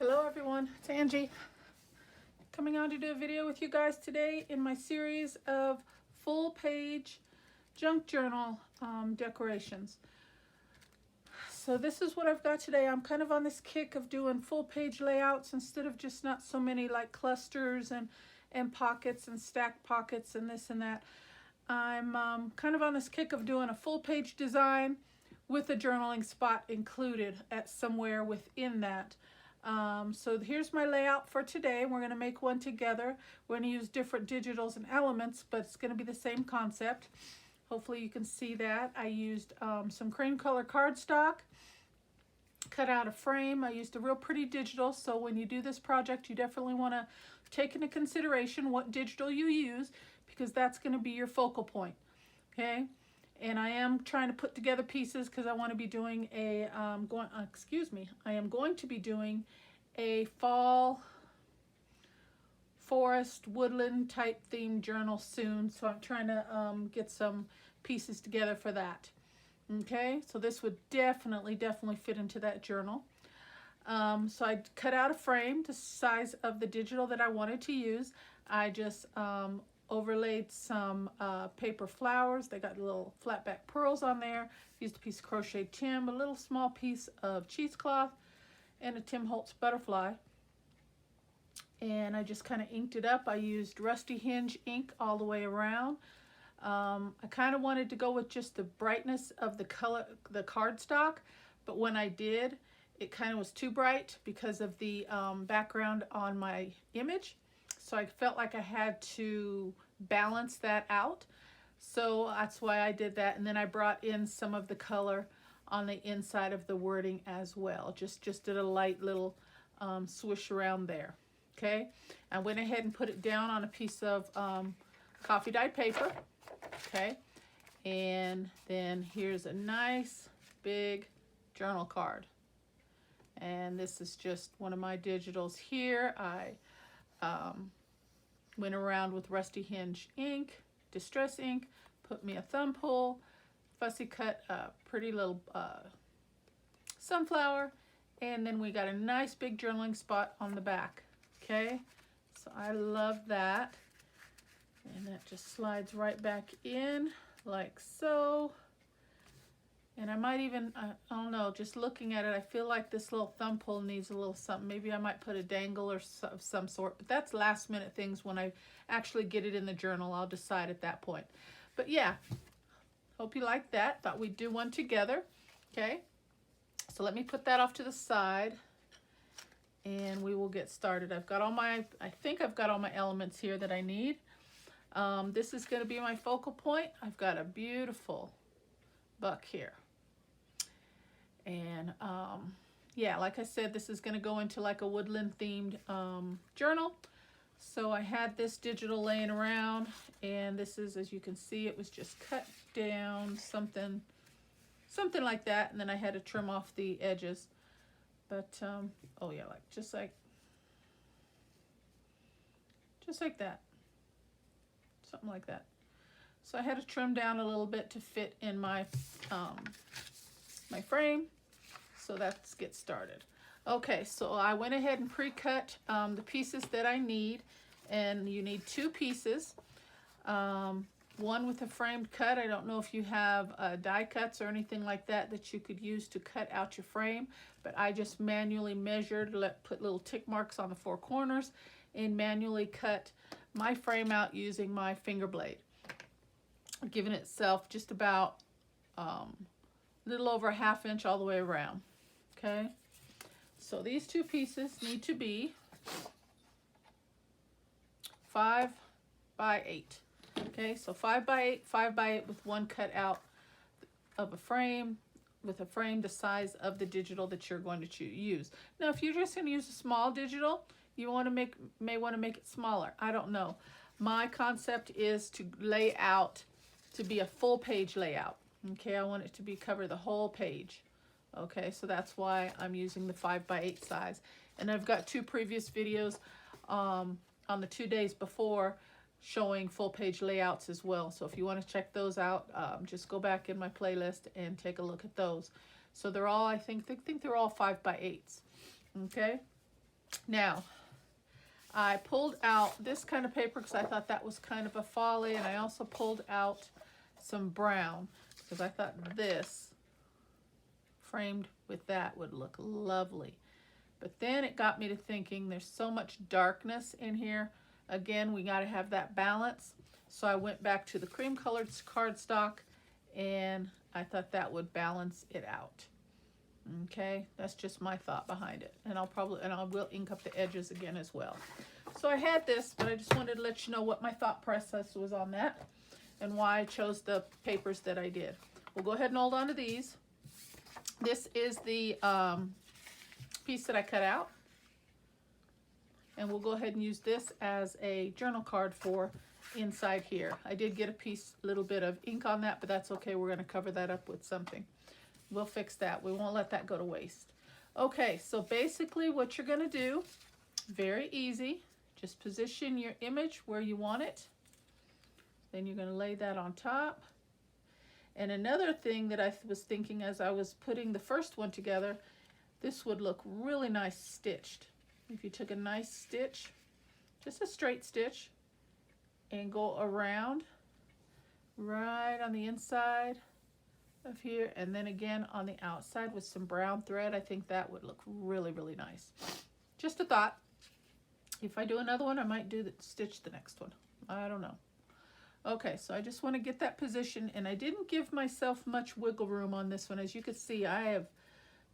Hello everyone, it's Angie coming on to do a video with you guys today in my series of full page junk journal decorations. So this is what I've got today. I'm kind of on this kick of doing full page layouts instead of just not so many like clusters and pockets and stacked pockets and this and that. I'm kind of on this kick of doing a full page design with a journaling spot included at somewhere within that. So here's my layout for today. We're going to make one together. We're going to use different digitals and elements, but it's going to be the same concept. Hopefully you can see that. I used some cream color cardstock, cut out a frame. I used a real pretty digital, so when you do this project, you definitely want to take into consideration what digital you use, because that's going to be your focal point, okay? And I am trying to put together pieces because I want to be doing a, I am going to be doing a fall forest woodland type themed journal soon. So I'm trying to get some pieces together for that. Okay, so this would definitely fit into that journal. So I cut out a frame the size of the digital that I wanted to use. I just overlaid some paper flowers. They got little flat back pearls on there. Used a piece of crochet Tim, a little small piece of cheesecloth, and a Tim Holtz butterfly. And I just kind of inked it up. I used Rusty Hinge ink all the way around. I kind of wanted to go with just the brightness of the color, the cardstock, but when I did, it kind of was too bright because of the background on my image. So I felt like I had to balance that out. So that's why I did that. And then I brought in some of the color on the inside of the wording as well. Just did a light little swish around there. Okay. I went ahead and put it down on a piece of coffee dyed paper. Okay. And then here's a nice big journal card. And this is just one of my digitals here. I went around with Rusty Hinge ink, distress ink, put me a thumb pull, fussy cut a pretty little sunflower, and then we got a nice big journaling spot on the back. Okay, so I love that. And that just slides right back in like so. And I might even, I don't know, just looking at it, I feel like this little thumb pull needs a little something. Maybe I might put a dangle or of some sort, but that's last minute things. When I actually get it in the journal, I'll decide at that point. But yeah, hope you like that. Thought we'd do one together. Okay, so let me put that off to the side and we will get started. I've got all my, I think I've got all my elements here that I need. This is going to be my focal point. I've got a beautiful buck here. And yeah, like I said, this is going to go into like a woodland themed journal. So I had this digital laying around, and this is, as you can see, it was just cut down something like that, and then I had to trim off the edges. But oh yeah, like just like that, something like that. So I had to trim down a little bit to fit in my my frame. So let's get started. Okay, so I went ahead and pre-cut the pieces that I need, and you need two pieces. One with a framed cut. I don't know if you have die cuts or anything like that that you could use to cut out your frame, but I just manually measured, put little tick marks on the four corners, and manually cut my frame out using my finger blade, giving itself just about little over a ½ inch all the way around. Okay, so these two pieces need to be 5 by 8. Okay, so 5 by 8, 5 by 8 with one cut out of a frame, with a frame the size of the digital that you're going to use. Now, if you're just going to use a small digital, you may want to make it smaller. I don't know. My concept is to lay out to be a full page layout. Okay, I want it to cover the whole page. Okay, so that's why I'm using the 5 by 8 size. And I've got two previous videos on the 2 days before showing full page layouts as well. So if you want to check those out, just go back in my playlist and take a look at those. So they're all, I think they're all 5 by 8s. Okay. Now, I pulled out this kind of paper because I thought that was kind of a folly, and I also pulled out some brown because I thought this framed with that would look lovely. But then it got me to thinking there's so much darkness in here. Again, we got to have that balance. So I went back to the cream colored cardstock, and I thought that would balance it out. Okay, that's just my thought behind it. And I will ink up the edges again as well. So I had this, but I just wanted to let you know what my thought process was on that and why I chose the papers that I did. We'll go ahead and hold on to these. This is the piece that I cut out. And we'll go ahead and use this as a journal card for inside here. I did get a little bit of ink on that, but that's okay. We're going to cover that up with something. We'll fix that. We won't let that go to waste. Okay, so basically what you're going to do, very easy, just position your image where you want it. Then you're going to lay that on top. And another thing that I was thinking as I was putting the first one together, this would look really nice stitched. If you took a nice stitch, just a straight stitch, and go around right on the inside of here, and then again on the outside with some brown thread, I think that would look really, really nice. Just a thought. If I do another one, I might stitch the next one. I don't know. Okay, so I just want to get that position, and I didn't give myself much wiggle room on this one. As you can see, I have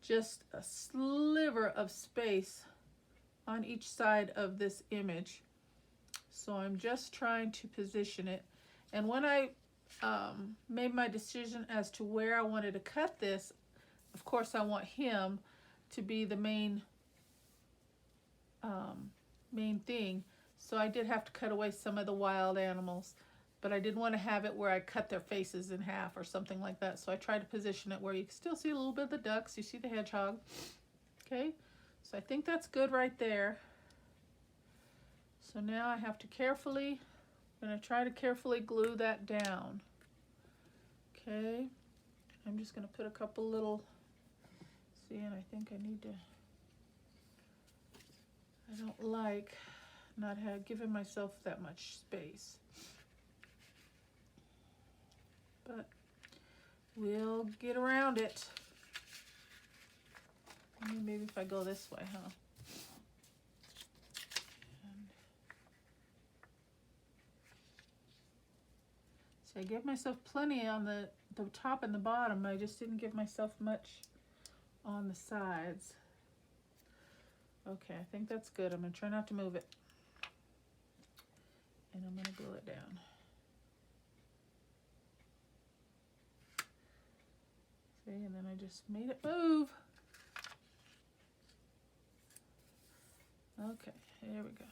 just a sliver of space on each side of this image. So I'm just trying to position it. And when I made my decision as to where I wanted to cut this, of course I want him to be the main thing. So I did have to cut away some of the wild animals, but I didn't want to have it where I cut their faces in half or something like that. So I tried to position it where you can still see a little bit of the ducks. You see the hedgehog. Okay, so I think that's good right there. So now I have to carefully, I'm going to try to carefully glue that down. Okay, I'm just going to put a couple little, see, and I think I need to, I don't like not giving myself that much space. But we'll get around it. Maybe if I go this way, huh? So I gave myself plenty on the top and the bottom. I just didn't give myself much on the sides. Okay, I think that's good. I'm going to try not to move it. And I'm going to glue it down. See, and then I just made it move. Okay, here we go.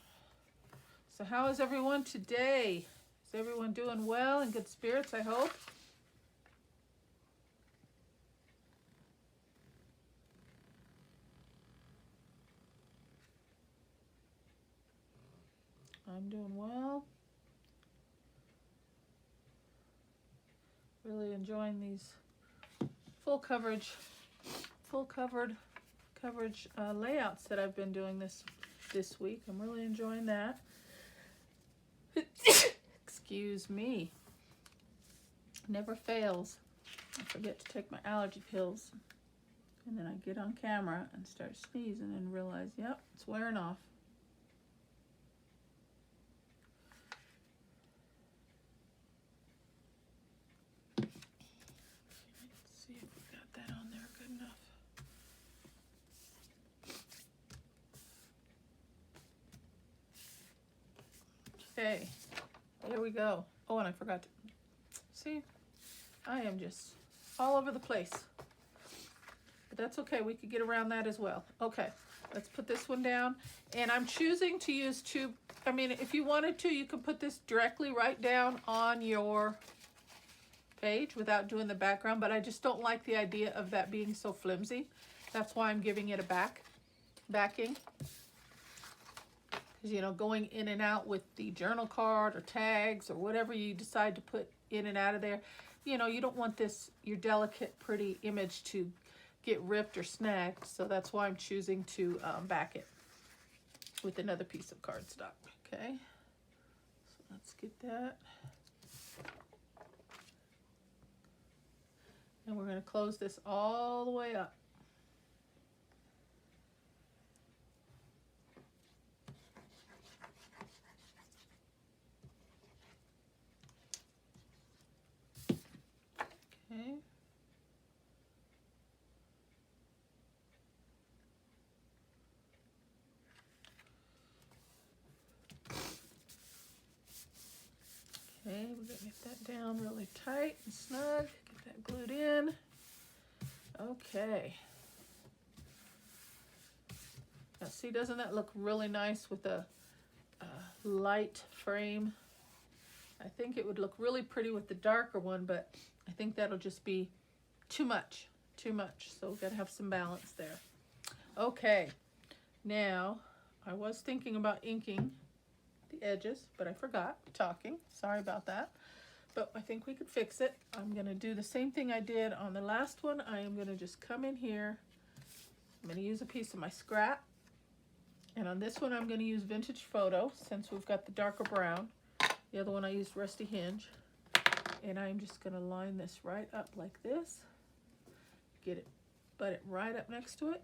So how is everyone today? Is everyone doing well, in good spirits, I hope? I'm doing well. Really enjoying these full covered coverage layouts that I've been doing this week. I'm really enjoying that. Excuse me. Never fails. I forget to take my allergy pills, and then I get on camera and start sneezing and realize, yep, it's wearing off. Let's see if we got that on there good enough. Okay, there we go. Oh, and I forgot to, see, I am just all over the place. But that's okay, we could get around that as well. Okay, let's put this one down. And I'm choosing to use two, I mean, if you wanted to, you could put this directly right down on your page without doing the background, but I just don't like the idea of that being so flimsy. That's why I'm giving it a backing. Because, you know, going in and out with the journal card or tags or whatever you decide to put in and out of there, you know, you don't want this, your delicate, pretty image to get ripped or snagged. So that's why I'm choosing to back it. with another piece of cardstock. Okay, so let's get that. And we're going to close this all the way up. Okay. Okay, we're going to get that down really tight and snug. Get that glued in. Okay. Now see, doesn't that look really nice with a light frame? I think it would look really pretty with the darker one, but I think that'll just be too much. So we've got to have some balance there. Okay, now I was thinking about inking the edges, but I forgot talking. Sorry about that. But I think we could fix it. I'm going to do the same thing I did on the last one. I am going to just come in here. I'm going to use a piece of my scrap. And on this one, I'm going to use Vintage Photo since we've got the darker brown. The other one I used Rusty Hinge. And I'm just going to line this right up like this. Get it, butt it right up next to it.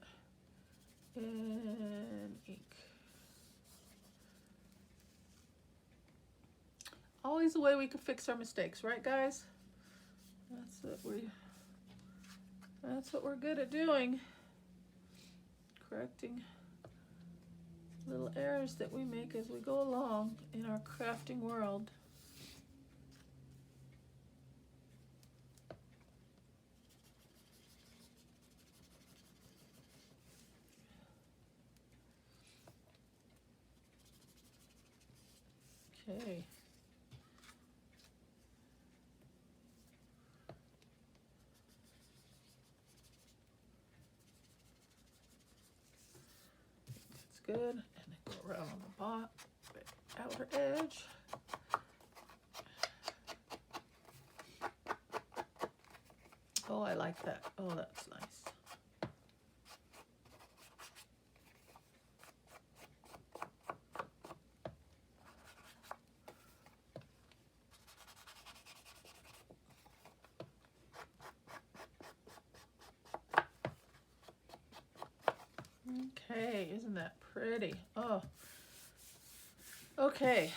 And ink. Always a way we can fix our mistakes, right guys? That's what we're good at doing. Correcting little errors that we make as we go along in our crafting world. Okay. That's good. And then go around on the bottom, outer edge. Oh, I like that. Oh, that's nice. Okay, isn't that pretty? Oh, okay.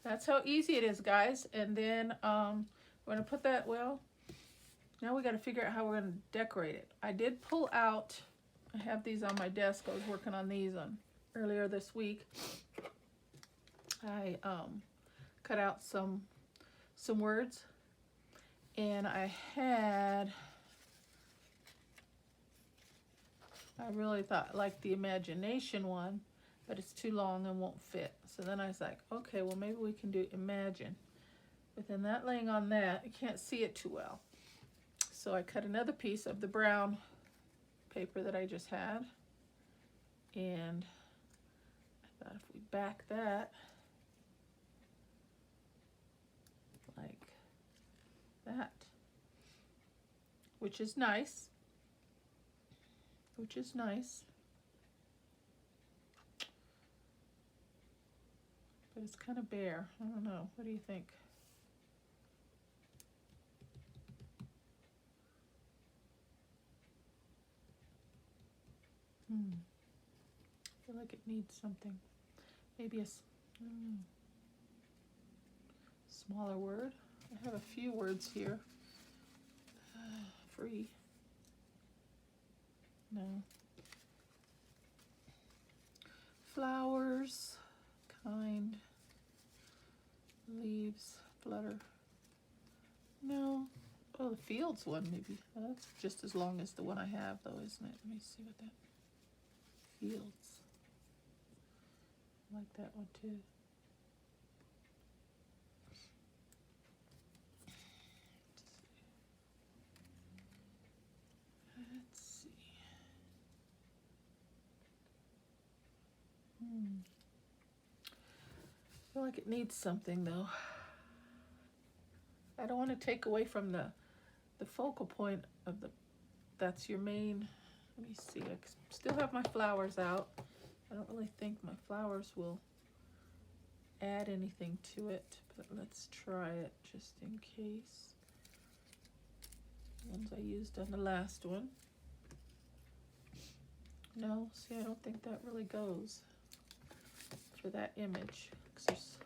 That's how easy it is, guys. And then we're gonna put that, well, now we got to figure out how we're going to decorate it. I did pull out, I have these on my desk. I was working on these earlier this week. I cut out some words, and I really thought like the imagination one, but it's too long and won't fit. So then I was like, okay, well maybe we can do imagine. But then that laying on that, you can't see it too well. So I cut another piece of the brown paper that I just had, and I thought if we back that like that, which is nice, but it's kind of bare. I don't know. What do you think? I feel like it needs something. Maybe a smaller word. I have a few words here. Free. No. Flowers. Kind. Leaves. Flutter. No. Oh, the fields one maybe. Well, that's just as long as the one I have though, isn't it? Let me see what that. Fields. I like that one too. Let's see. I feel like it needs something though. I don't want to take away from the focal point of that's your main. Let me see. I still have my flowers out. I don't really think my flowers will add anything to it, but let's try it just in case. The ones I used on the last one. No, see, I don't think that really goes for that image. 'Cause there's,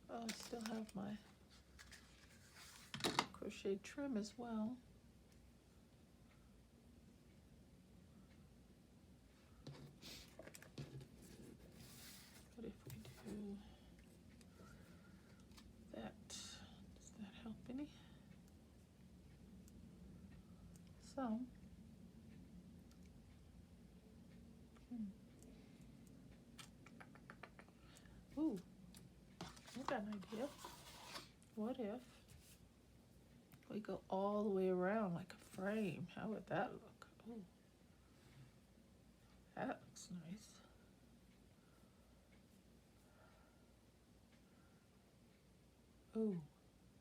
oh, I still have my crochet trim as well. What if we do that? Does that help any? Some. Ooh, I got an idea. What if we go all the way around like a frame? How would that look? Ooh, that looks nice. Ooh,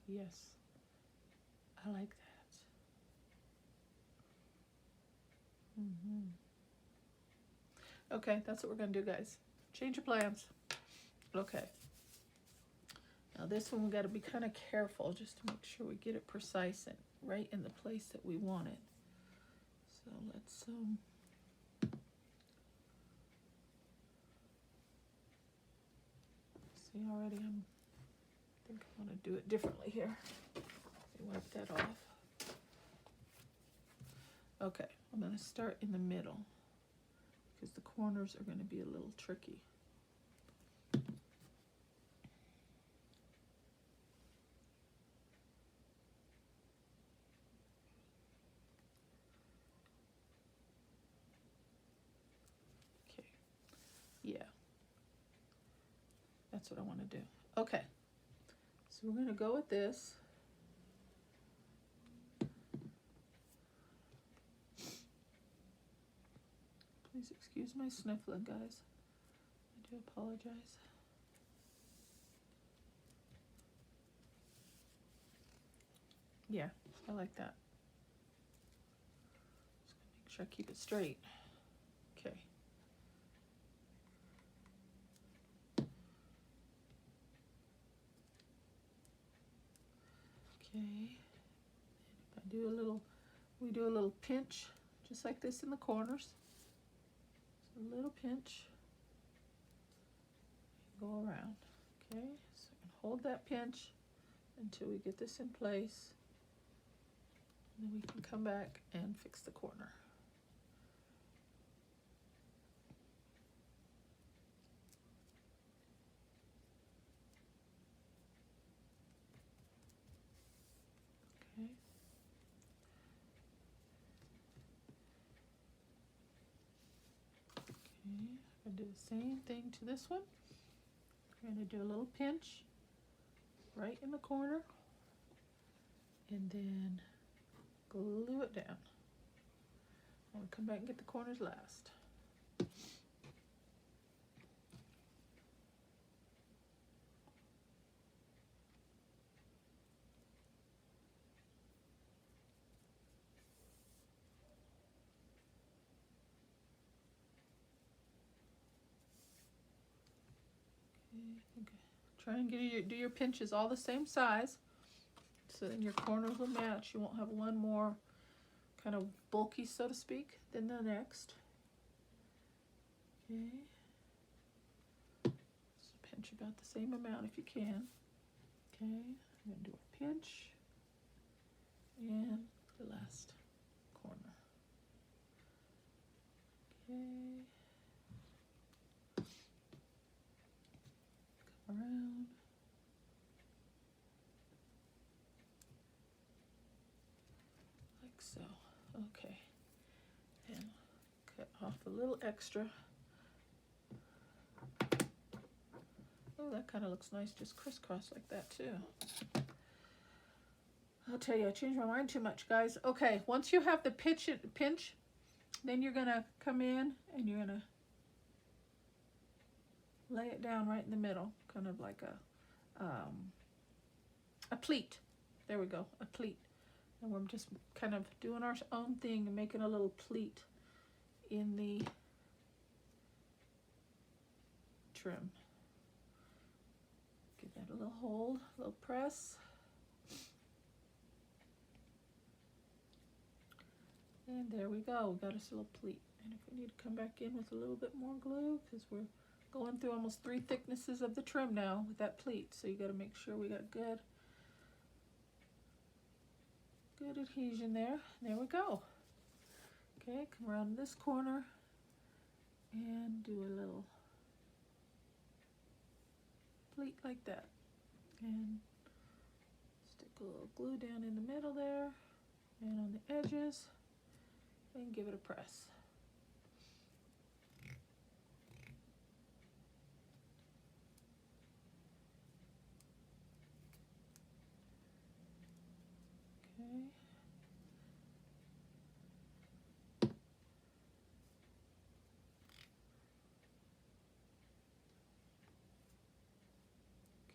yes, I like that. Okay, that's what we're gonna do, guys. Change your plans. Okay. Now this one we got to be kind of careful just to make sure we get it precise and right in the place that we want it. So let's see already. I think I want to do it differently here. Let me wipe that off. Okay, I'm going to start in the middle because the corners are going to be a little tricky. Okay, yeah, that's what I want to do. Okay, so we're going to go with this. Please excuse my sniffling, guys. I do apologize. Yeah, I like that. Just gonna make sure I keep it straight. Okay. Okay. If I do a little, we do a little pinch, just like this in the corners. So a little pinch. Go around. Okay. So I can hold that pinch until we get this in place. And then we can come back and fix the corner. Okay. Okay, I'm going to do the same thing to this one. I'm going to do a little pinch right in the corner and then glue it down. I'm going to come back and get the corners last. Okay. Try and do your pinches all the same size, so then your corners will match. You won't have one more kind of bulky, so to speak, than the next. Okay. Just pinch about the same amount if you can. Okay, I'm going to do a pinch and the last corner. Okay. Come around. Like so. Okay. And cut off a little extra. Oh, that kind of looks nice, just crisscross like that too. I'll tell you, I changed my mind too much, guys. Okay, once you have the pinch, then you're gonna come in and you're gonna lay it down right in the middle, kind of like a pleat. There we go, a pleat. And we're just kind of doing our own thing and making a little pleat in the trim. Give that a little hold, a little press. And there we go, we got us a little pleat. And if we need to come back in with a little bit more glue, because we're going through almost 3 thicknesses of the trim now with that pleat, so you got to make sure we got good adhesion there. There we go. Okay, come around this corner and do a little pleat like that, and stick a little glue down in the middle there and on the edges, and give it a press. Okay.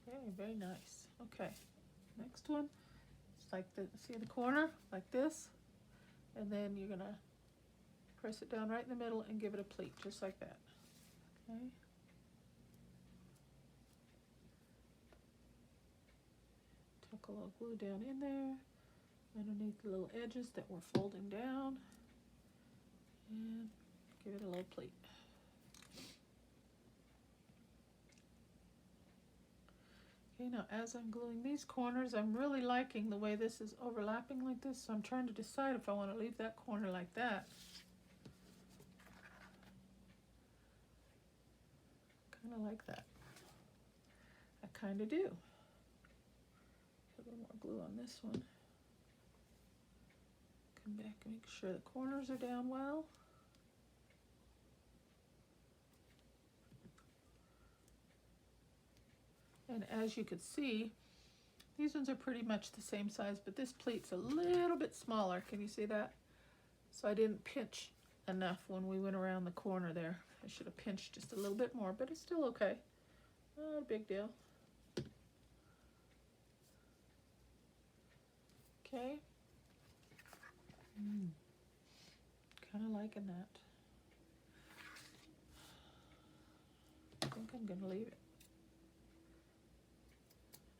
Okay, very nice. Okay, next one. It's like see the corner, like this, and then you're gonna press it down right in the middle and give it a pleat, just like that. Okay. Tuck a little glue down in there, underneath the little edges that we're folding down, and give it a little pleat. Okay, now as I'm gluing these corners, I'm really liking the way this is overlapping like this, so I'm trying to decide if I want to leave that corner like that. Kind of like that. I kind of do. Put a little more glue on this one. Come back and make sure the corners are down well. And as you could see, these ones are pretty much the same size, but this pleat's a little bit smaller. Can you see that? So I didn't pinch enough when we went around the corner there. I should have pinched just a little bit more, but it's still okay. Not a big deal. Okay. Kind of liking that. I think I'm going to leave it.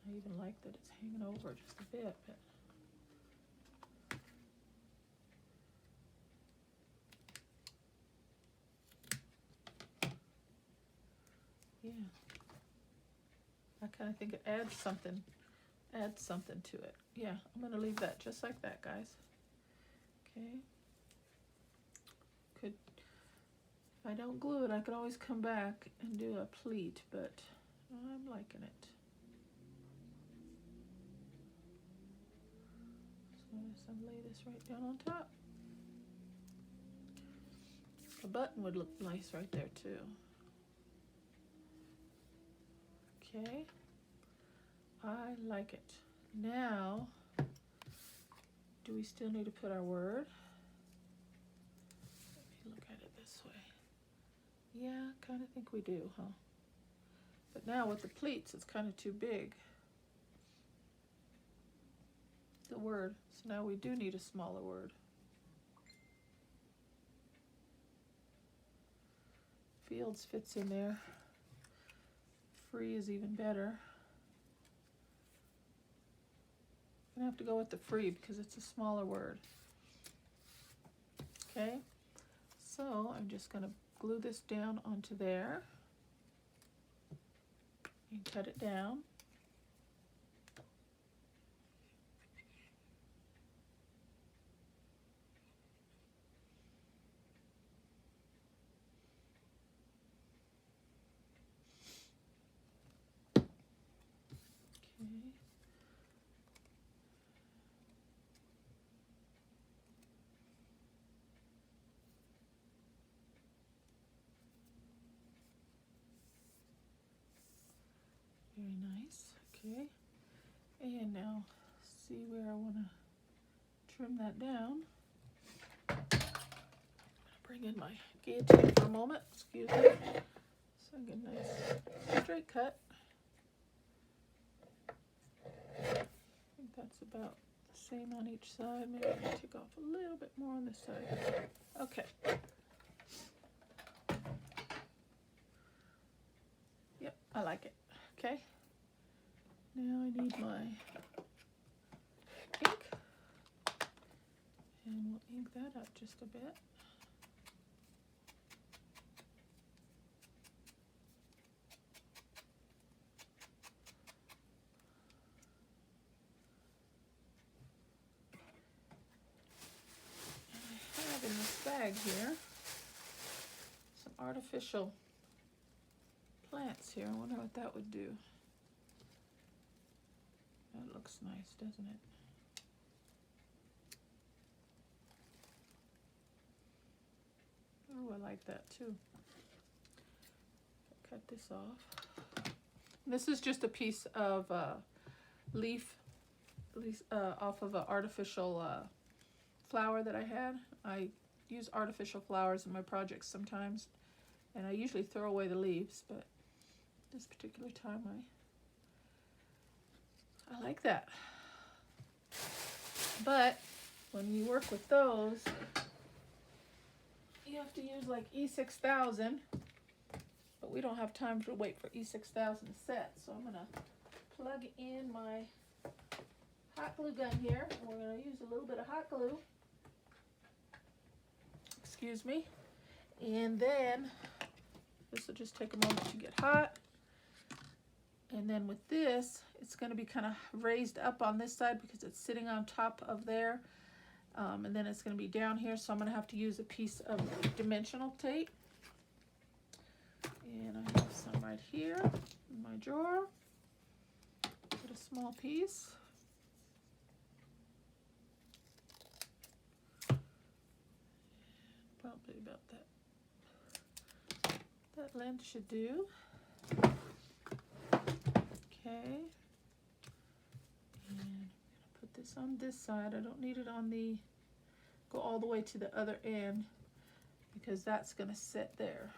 I even like that it's hanging over just a bit, but yeah, I kind of think it adds something to it. Yeah, I'm going to leave that just like that, guys. Okay. If I don't glue it, I could always come back and do a pleat, but I'm liking it. So I'll lay this right down on top. A button would look nice right there too. Okay, I like it. Now, do we still need to put our word? Let me look at it this way. Yeah, kind of think we do, huh? But now with the pleats, it's kind of too big. The word. So now we do need a smaller word. Fields fits in there. Free is even better. I'm gonna have to go with the free because it's a smaller word. Okay, so I'm just gonna glue this down onto there and cut it down. Okay. Very nice. Okay. And now see where I want to trim that down. I'm going to bring in my guillotine for a moment. Excuse me. So I get a nice straight cut. I think that's about same on each side. Maybe I'm gonna take off a little bit more on this side. Okay. Yep, I like it. Okay. Now I need my ink. And we'll ink that up just a bit. In this bag here, some artificial plants here. I wonder what that would do. That looks nice, doesn't it? Oh, I like that too. Cut this off. This is just a piece of leaf off of an artificial flower that I had. I use artificial flowers in my projects sometimes, and I usually throw away the leaves, but this particular time I like that. But when you work with those, you have to use like E6000, but we don't have time to wait for E6000 to set, so I'm gonna plug in my hot glue gun here, and we're gonna use a little bit of hot glue. Excuse me. And then this will just take a moment to get hot. And then with this, it's going to be kind of raised up on this side because it's sitting on top of there. And then it's going to be down here, so I'm going to have to use a piece of dimensional tape. And I have some right here in my drawer. Put a small piece. Probably about that length should do. Okay, and I'm gonna put this on this side. I don't need it on the, go all the way to the other end because that's gonna sit there.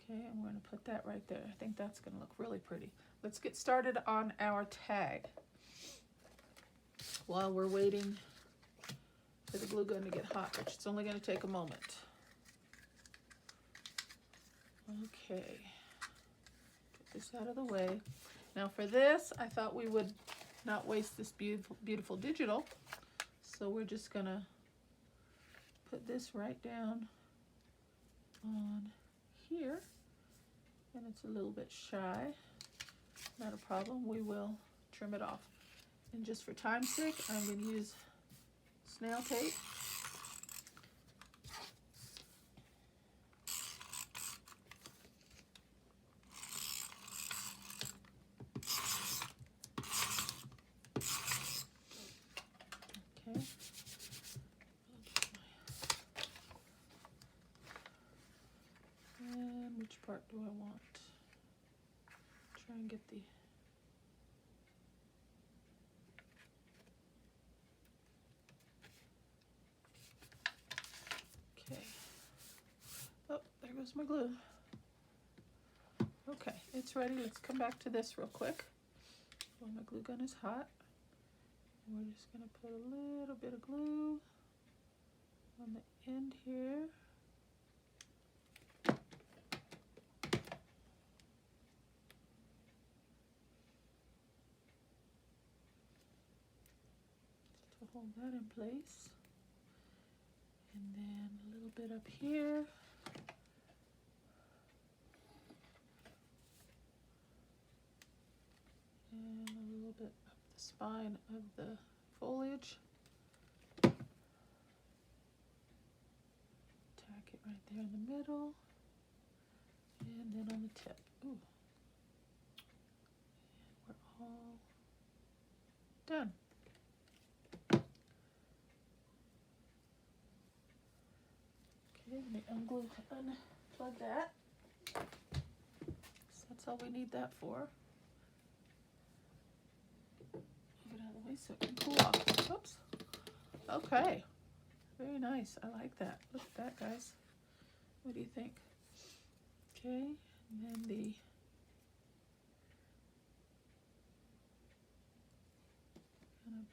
Okay, I'm gonna put that right there. I think that's gonna look really pretty. Let's get started on our tag while we're waiting for the glue gun to get hot, which it's only gonna take a moment. Okay. This out of the way. Now for this, I thought we would not waste this beautiful digital, so we're just gonna put this right down on here, and it's a little bit shy. Not a problem, we will trim it off. And just for time's sake, I'm going to use snail tape. Okay. And which part do I want? Try and get the okay. Oh, there goes my glue. Okay, it's ready. Let's come back to this real quick. While my glue gun is hot. We're just going to put a little bit of glue on the end here. To hold that in place. And then a little bit up here. And a little bit up the spine of the foliage. Tack it right there in the middle. And then on the tip. Ooh. And we're all done. Okay, let me unplug that. So that's all we need that for. Move it out of the way so it can cool off. Oops. Okay. Very nice. I like that. Look at that, guys. What do you think? Okay, and then the kind of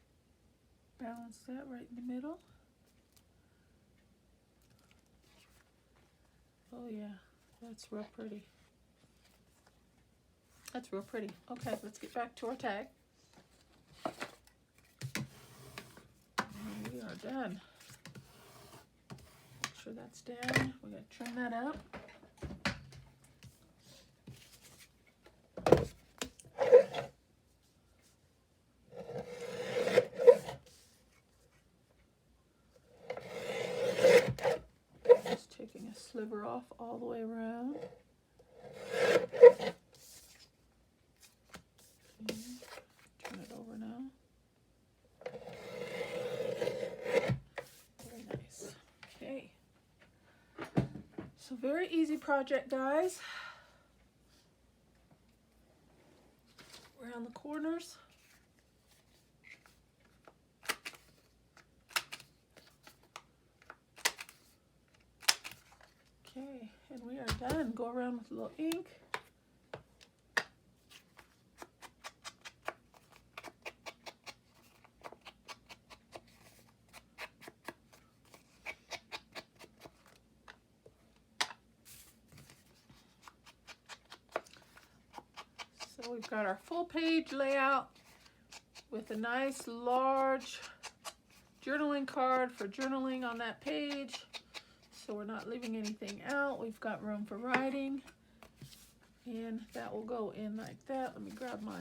balance that right in the middle. Oh yeah, that's real pretty. That's real pretty. Okay, let's get back to our tag. And we are done. Make sure that's down. We gotta trim that up. Just taking a sliver off all the way around. Turn it over now. Very nice. Okay. So very easy project, guys. Around the corners. Okay, and we are done. Go around with a little ink. So we've got our full page layout with a nice large journaling card for journaling on that page. So we're not leaving anything out. We've got room for writing. And that will go in like that. Let me grab my...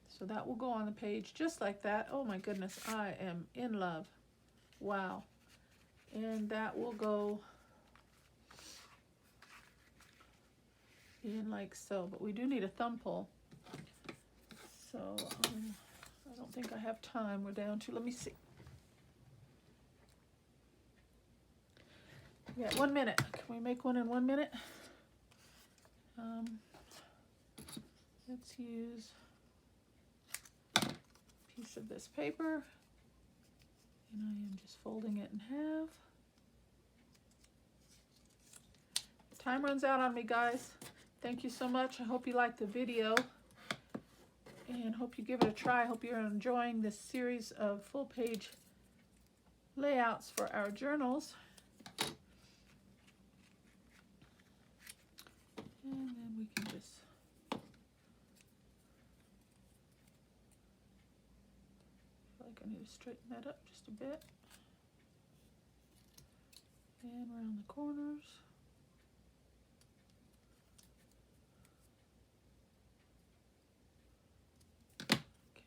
So that will go on the page just like that. Oh my goodness, I am in love. Wow. And that will go in like so. But we do need a thumb pull. So I don't think I have time. We're down to, let me see. Yeah, 1 minute. Can we make one in 1 minute? Let's use a piece of this paper. And I am just folding it in half. Time runs out on me, guys. Thank you so much. I hope you liked the video. And hope you give it a try. I hope you're enjoying this series of full page layouts for our journals. And then we can just feel like I need to straighten that up just a bit. And around the corners.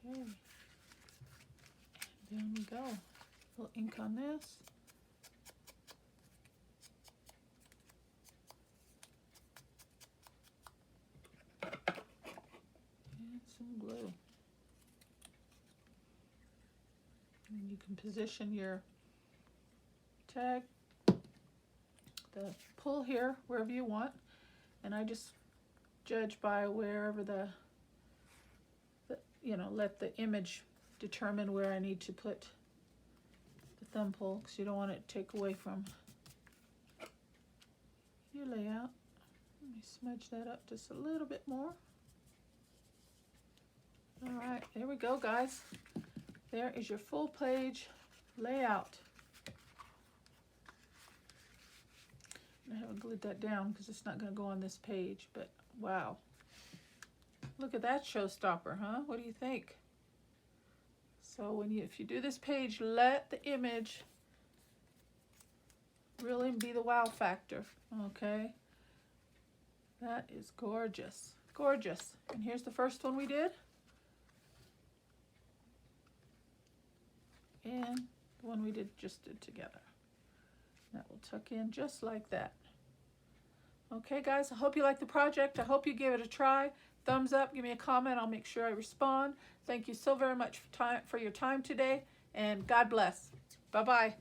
Okay. And down we go. A little ink on this. Some glue. And you can position your tag, the pull here, wherever you want. And I just judge by wherever the you know, let the image determine where I need to put the thumb pull, because you don't want it to take away from your layout. Let me smudge that up just a little bit more. All right, there we go, guys. There is your full page layout. I haven't glued that down because it's not going to go on this page, but wow. Look at that showstopper, huh? What do you think? So if you do this page, let the image really be the wow factor, okay? That is gorgeous, gorgeous. And here's the first one we did. And the one we just did together. That will tuck in just like that. Okay, guys, I hope you like the project. I hope you give it a try. Thumbs up, give me a comment. I'll make sure I respond. Thank you so very much for your time today, and God bless. Bye-bye.